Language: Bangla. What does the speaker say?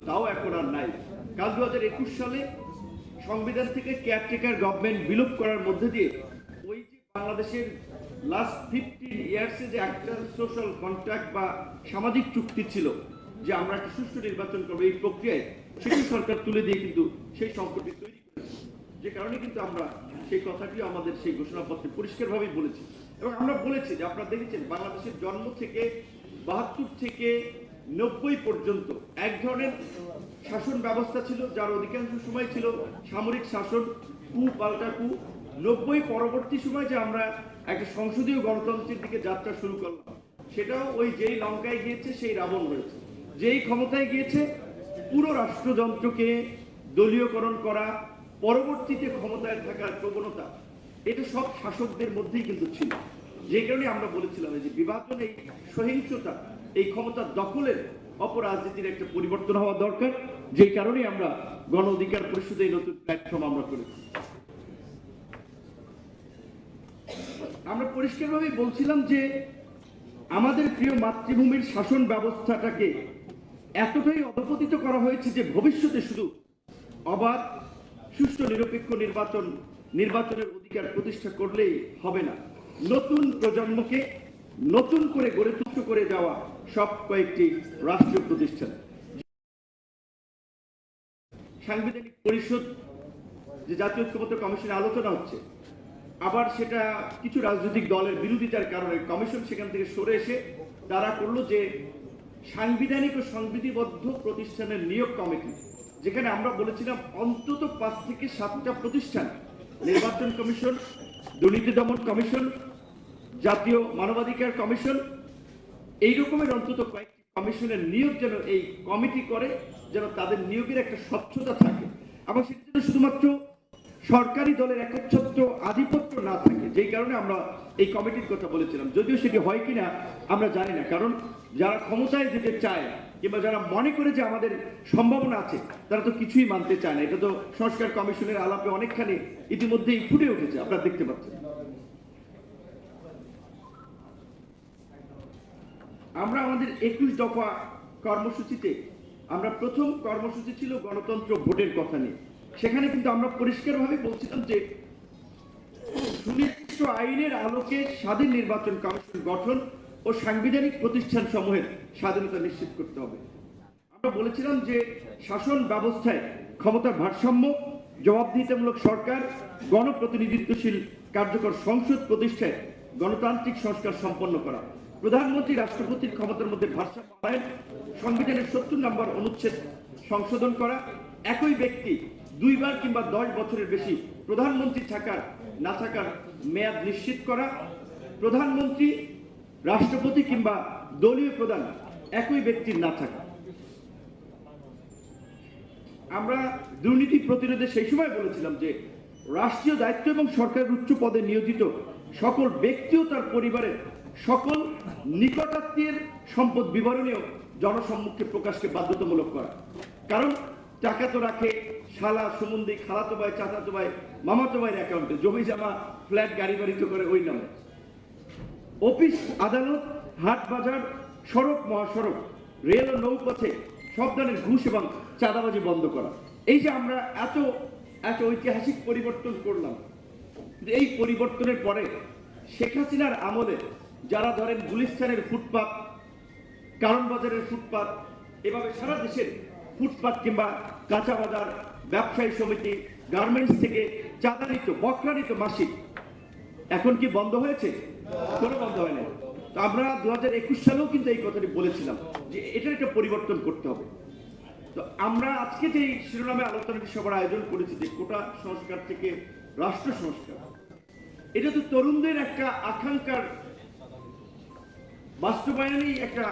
তাও এখন আর নাই। কাল 2021 সালে সংবিধান থেকে কেয়ারটেকার গভর্নমেন্ট বিলোপ করার মধ্যে দিয়ে ওই যে বাংলাদেশের লাস্ট 15 ইয়ার্সে যে একটা সোশ্যাল কন্ট্রাক্ট বা সামাজিক চুক্তি ছিল যে আমরা একটা সুষ্ঠু নির্বাচন করবো, এই প্রক্রিয়ায় সেটি সরকার তুলে দিয়ে কিন্তু সেই সংকটটি তৈরি করেছে। যে কারণে কিন্তু আমরা সেই কথাটিও আমাদের সেই ঘোষণাপত্রে পরিষ্কারভাবেই বলেছি। এবং আমরা বলেছি যে আপনারা দেখেছেন বাংলাদেশের জন্ম থেকে 72 থেকে 90 পর্যন্ত এক ধরনের শাসন ব্যবস্থা ছিল, যার অধিকাংশ সময় ছিল সামরিক শাসন, কু পাল্টা কু। 90 পরবর্তী সময় যে আমরা একটা সংসদীয় গণতন্ত্রের দিকে যাত্রা শুরু করলাম, সেটাও ওই যেই লঙ্কায় গিয়েছে সেই রাবণ হয়েছে। যেই ক্ষমতায় গিয়েছে পুরো রাষ্ট্রযন্ত্রকে দলীয়করণ করা, পরবর্তীতে ক্ষমতায় থাকার প্রবণতা, এটা সব শাসকদের মধ্যেই কিন্তু ছিল। যে কারণে আমরা বলেছিলাম যে বিভাজন, এই সহিংসতা, এই ক্ষমতার দখলের অপরাজনীতির একটা পরিবর্তন হওয়া দরকার। যে কারণে আমরা গণ অধিকার পরিষদে এই নতুন প্ল্যাটফর্ম আমরা করেছি। আমরা পরিষ্কারভাবে বলছিলাম যে আমাদের প্রিয় মাতৃভূমির শাসন ব্যবস্থাটাকে এতটাই অধপতিত করা হয়েছে যে ভবিষ্যতে শুধু অবাধ, সুষ্ঠু, নিরপেক্ষ নির্বাচনের অধিকার প্রতিষ্ঠা করলেই হবে না, নতুন প্রজন্মকে নতুন করে গড়ে তুলতে করে যাওয়া সব কয়েকটি রাষ্ট্রীয় প্রতিষ্ঠান, সাংবিধানিক পরিষদ, যে জাতীয় ঐক্যমত্য কমিশনে আলোচনা হচ্ছে, আবার সেটা কিছু রাজনৈতিক দলের বিরোধিতার কারণে কমিশন সেখান থেকে সরে এসে তারা করলো যে সাংবিধানিক ও সংবিধিবদ্ধ প্রতিষ্ঠানের নিয়োগ কমিটি, যেখানে আমরা বলেছিলাম অন্তত 5 থেকে 7টা প্রতিষ্ঠান, নির্বাচন কমিশন, দুর্নীতি দমন কমিশন, জাতীয় মানবাধিকার কমিশন, এই রকমের অন্তত কয়েকটি কমিশনের নিয়োগ যেন এই কমিটি করে, যেন তাদের নিয়োগের একটা স্বচ্ছতা থাকে এবং সেটা যেন শুধুমাত্র সরকারি দলের একচ্ছত্র আধিপত্য না থাকে। যেই কারণে আমরা এই কমিটির কথা বলেছিলাম। যদিও সেটি হয় কিনা আমরা জানি না, কারণ যারা ক্ষমতায় যেতে চায় কিংবা যারা মনে করে যে আমাদের সম্ভাবনা আছে, তারা তো কিছুই মানতে চায় না। এটা তো সংস্কার কমিশনের আলাপে অনেকখানি ইতিমধ্যেই ফুটে উঠেছে, আপনারা দেখতে পাচ্ছেন। আমরা আমাদের 21 দফা কর্মসূচিতে, আমরা প্রথম কর্মসূচি ছিল গণতন্ত্র ভোটের কথা নিয়ে। সেখানে কিন্তু আমরা পরিষ্কারভাবে বলছিলাম যে সুনির্দিষ্ট আইনের আলোকে স্বাধীন নির্বাচন কমিশন গঠন ও সাংবিধানিক প্রতিষ্ঠান সমূহের স্বাধীনতা নিশ্চিত করতে হবে। আমরা বলেছিলাম যে শাসন ব্যবস্থায় ক্ষমতার ভারসাম্য, জবাবদিহিতামূলক সরকার, গণপ্রতিনিধিত্বশীল কার্যকর সংসদ প্রতিষ্ঠায় গণতান্ত্রিক সংস্কার সম্পন্ন করা, প্রধানমন্ত্রী রাষ্ট্রপতির ক্ষমতার মধ্যে ভারসাম্য আনয়ন, সংবিধানের 70 নম্বর অনুচ্ছেদ সংশোধন করা, একই ব্যক্তি 2 বার কিংবা 10 বছরের বেশি প্রধানমন্ত্রী থাকার না থাকার মেয়াদ নিশ্চিত করা, প্রধানমন্ত্রী, রাষ্ট্রপতি কিংবা দলীয় প্রধান একই ব্যক্তির না থাকা। আমরা দুর্নীতি প্রতিরোধে সেই সময় বলেছিলাম যে রাষ্ট্রীয় দায়িত্ব এবং সরকারের উচ্চ পদে নিয়োজিত সকল ব্যক্তি ও তার পরিবারের সকল নিকটাত্মীয়ের সম্পদ বিবরণীও জনসম্মুখে প্রকাশকে বাধ্যতামূলক করা। কারণ টাকা তো রাখে শালা, সুমন্দি, খালাতো ভাই, চাচাতো ভাই, মামাতো ভাইয়ের অ্যাকাউন্টে, জমি জমা, ফ্ল্যাট, গাড়ি বাড়ি তো করে ওই নামে। অফিস, আদালত, হাট বাজার, সড়ক, মহাসড়ক, রেল ও নৌপথে সব ধরনের ঘুষ এবং চাঁদাবাজি বন্ধ করা। এই যে আমরা এত ঐতিহাসিক পরিবর্তন করলাম, এই পরিবর্তনের পরে শেখ হাসিনার আমলে যারা ধরেন গুলিস্তানের ফুটপাত, কারণ বাজারের ফুটপাত, এভাবে সারা দেশের ফুটপাত কিংবা কাঁচা বাজার, ব্যবসায়ী সমিতি, গার্মেন্টস থেকে চাঁদা নিত, বকরা নিত মাসিক, এখন কি বন্ধ হয়েছে? কোনো বন্ধ হয় না। তো আমরা 2021 সালেও কিন্তু এই কথাটি বলেছিলাম যে এটার একটা পরিবর্তন করতে হবে। তো আমরা আজকে যে শিরোনামে আলোচনাটি সভার আয়োজন করেছি যে কোটা সংস্কার থেকে রাষ্ট্র সংস্কার, এটা তো তরুণদের একটা আকাঙ্ক্ষার বাস্তবায়নেই একটা